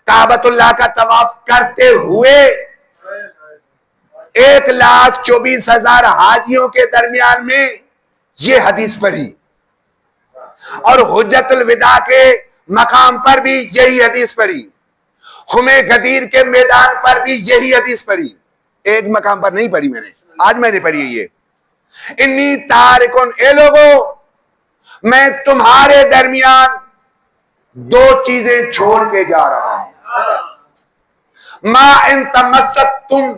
काबतुल्लाह का तवाफ करते हुए 1,24,000 हाजियों के दरमियान में ये हदीस पढ़ी, और हुज्जतुल विदा के मकाम पर भी यही हदीस पढ़ी, खुमे गदीर के मैदान पर भी यही हदीस पढ़ी। एक मकाम पर नहीं पढ़ी मैंने, आज मैंने पढ़ी है ये। इन्नी तारिकुन, ए लोगों, मैं तुम्हारे दरमियान दो चीजें छोड़ के जा रहा हूं। मा इन तमस्सक तुम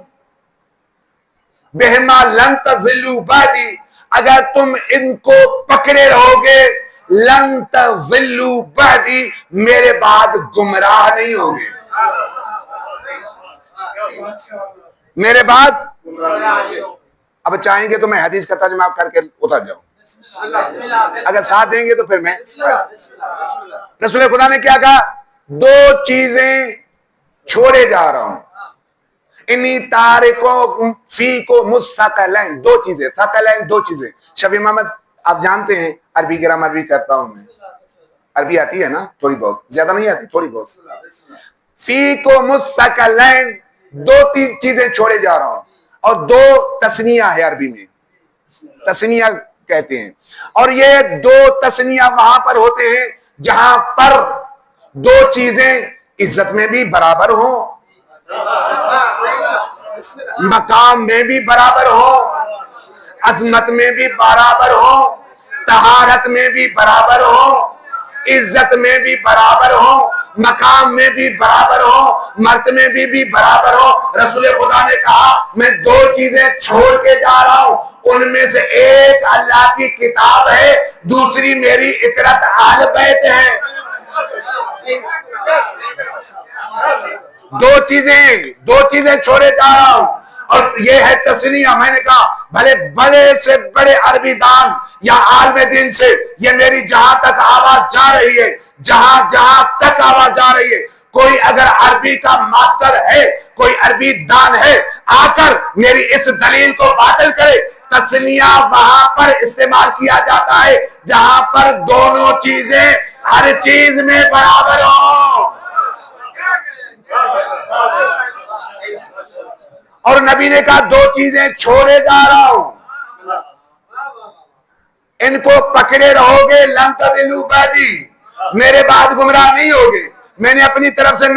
बेहमा लन तज़िल्लू बादी, अगर तुम इनको पकड़े रहोगे, लन तज़िल्लू बादी, मेरे बाद गुमराह नहीं होगे, मेरे बाद। अब चाहेंगे तो मैं हदीस का तर्जुमा करके उतर जाऊं, अगर साथ देंगे तो फिर मैं। रसूल खुदा ने क्या कहा? दो चीजें छोड़े जा रहा हूं। इन्हीं तारिकों फी को मुस्तकलैन, दो चीजें, थकलैन, दो चीजें। शबी मोहम्मद आप जानते हैं अरबी ग्रामर भी करता हूं मैं, अरबी आती है ना थोड़ी बहुत, ज्यादा नहीं आती, थोड़ी बहुत। फी को मुस्तकलैन, दो तीन चीजें छोड़े जा रहा हूं, और दो तस्निया है अरबी में, तस्निया कहते हैं। और ये दो तस्निया वहां पर होते हैं जहां पर दो चीजें इज्जत में भी बराबर हो, मकाम में भी बराबर हो, अजमत में भी बराबर हो, तहारत में भी बराबर हो, इज्जत में भी बराबर हो, मकाम में भी बराबर हो, मर्तबे में भी बराबर हो। रसूल खुदा ने कहा मैं दो चीजें छोड़ के जा रहा हूं, उनमें से एक अल्लाह की किताब है, दूसरी मेरी इतरत आल बैत है। दो चीजें छोड़े जा रहा हूं, और ये है तस्नीया। मैंने कहा भले बड़े से बड़े अरबी दान या आलम दिन से ये मेरी जहां तक आवाज जा रही है, जहां तक आवाज जा रही है, कोई अगर अरबी का मास्टर है, कोई अरबी दान है, आकर मेरी इस दलील को बातिल करे। तस्निया वहां पर इस्तेमाल किया जाता है जहां पर दोनों चीजें हर चीज में बराबर हो। और नबी ने कहा दो चीजें छोड़े जा रहा हूं, इनको पकड़े रहोगे लन तज़िल्लू बादी, मेरे बाद गुमराह नहीं होगे। मैंने अपनी तरफ से नहीं